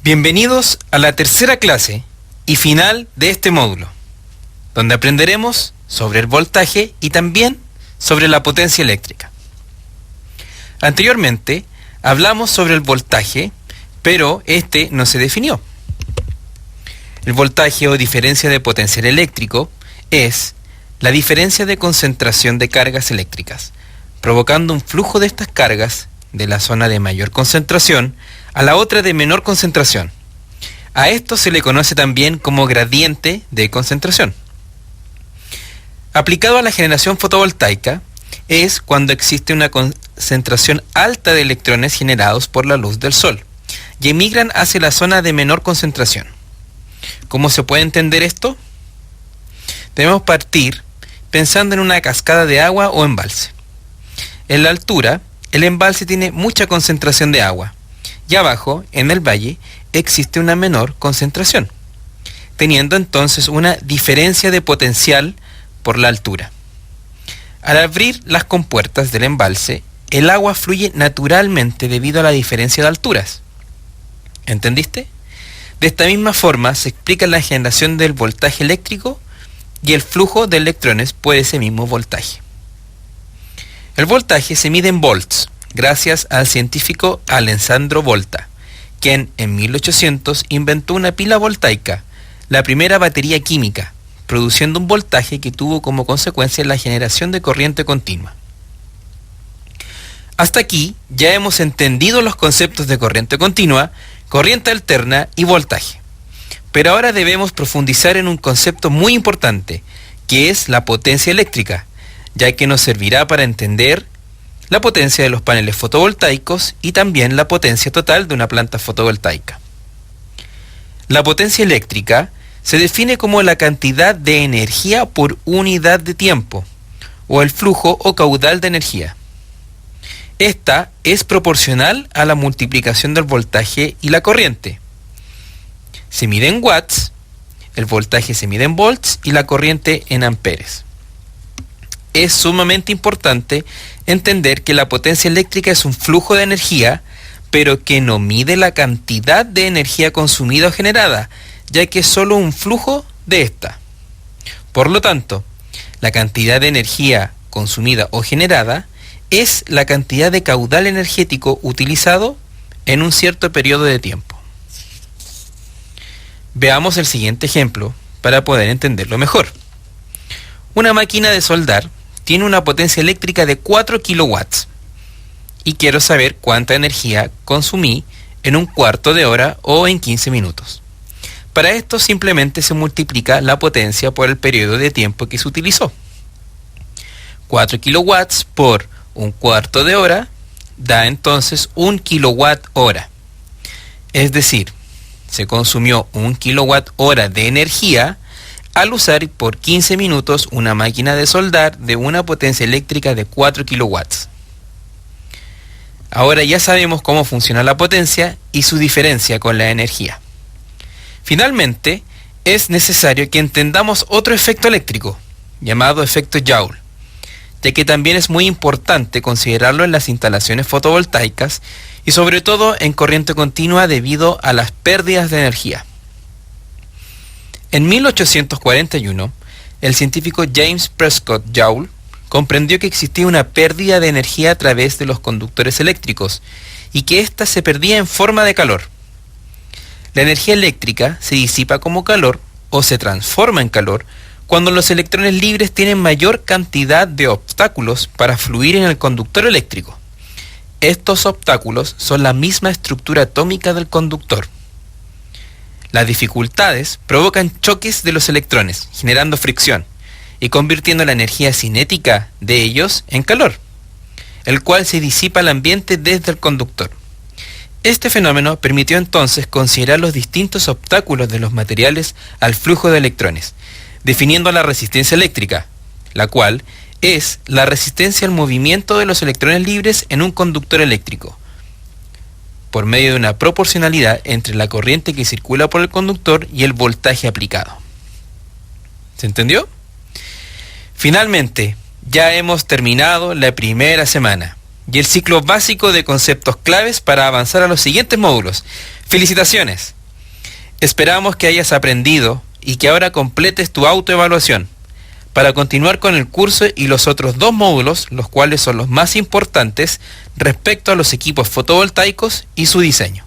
Bienvenidos a la tercera clase y final de este módulo, donde aprenderemos sobre el voltaje y también sobre la potencia eléctrica. Anteriormente hablamos sobre el voltaje, pero este no se definió. El voltaje o diferencia de potencial eléctrico es la diferencia de concentración de cargas eléctricas, provocando un flujo de estas cargas de la zona de mayor concentración a la otra de menor concentración. A esto se le conoce también como gradiente de concentración. Aplicado a la generación fotovoltaica, es cuando existe una concentración alta de electrones generados por la luz del sol y emigran hacia la zona de menor concentración. ¿Cómo se puede entender esto? Debemos partir pensando en una cascada de agua o embalse. En la altura, el embalse tiene mucha concentración de agua, y abajo, en el valle, existe una menor concentración, teniendo entonces una diferencia de potencial por la altura. Al abrir las compuertas del embalse, el agua fluye naturalmente debido a la diferencia de alturas. ¿Entendiste? De esta misma forma se explica la generación del voltaje eléctrico y el flujo de electrones por ese mismo voltaje. El voltaje se mide en volts, gracias al científico Alessandro Volta, quien en 1800 inventó una pila voltaica, la primera batería química, produciendo un voltaje que tuvo como consecuencia la generación de corriente continua. Hasta aquí ya hemos entendido los conceptos de corriente continua, corriente alterna y voltaje. Pero ahora debemos profundizar en un concepto muy importante, que es la potencia eléctrica, ya que nos servirá para entender la potencia de los paneles fotovoltaicos y también la potencia total de una planta fotovoltaica. La potencia eléctrica se define como la cantidad de energía por unidad de tiempo, o el flujo o caudal de energía. Esta es proporcional a la multiplicación del voltaje y la corriente. Se mide en watts, el voltaje se mide en volts y la corriente en amperes. Es sumamente importante entender que la potencia eléctrica es un flujo de energía, pero que no mide la cantidad de energía consumida o generada, ya que es solo un flujo de esta. Por lo tanto, la cantidad de energía consumida o generada es la cantidad de caudal energético utilizado en un cierto periodo de tiempo. Veamos el siguiente ejemplo para poder entenderlo mejor. Una máquina de soldar tiene una potencia eléctrica de 4 kilowatts y quiero saber cuánta energía consumí en un cuarto de hora o en 15 minutos. Para esto simplemente se multiplica la potencia por el periodo de tiempo que se utilizó. 4 kilowatts por un cuarto de hora da entonces 1 kilowatt hora. Es decir, se consumió 1 kilowatt hora de energía al usar por 15 minutos una máquina de soldar de una potencia eléctrica de 4 kilowatts. Ahora ya sabemos cómo funciona la potencia y su diferencia con la energía. Finalmente, es necesario que entendamos otro efecto eléctrico, llamado efecto Joule, ya que también es muy importante considerarlo en las instalaciones fotovoltaicas y sobre todo en corriente continua debido a las pérdidas de energía. En 1841, el científico James Prescott Joule comprendió que existía una pérdida de energía a través de los conductores eléctricos y que ésta se perdía en forma de calor. La energía eléctrica se disipa como calor o se transforma en calor cuando los electrones libres tienen mayor cantidad de obstáculos para fluir en el conductor eléctrico. Estos obstáculos son la misma estructura atómica del conductor. Las dificultades provocan choques de los electrones, generando fricción y convirtiendo la energía cinética de ellos en calor, el cual se disipa al ambiente desde el conductor. Este fenómeno permitió entonces considerar los distintos obstáculos de los materiales al flujo de electrones, definiendo la resistencia eléctrica, la cual es la resistencia al movimiento de los electrones libres en un conductor eléctrico, por medio de una proporcionalidad entre la corriente que circula por el conductor y el voltaje aplicado. ¿Se entendió? Finalmente, Ya hemos terminado la primera semana y el ciclo básico de conceptos claves para avanzar a los siguientes módulos. ¡Felicitaciones! Esperamos que hayas aprendido y que ahora completes tu autoevaluación para continuar con el curso y los otros 2 módulos, los cuales son los más importantes respecto a los equipos fotovoltaicos y su diseño.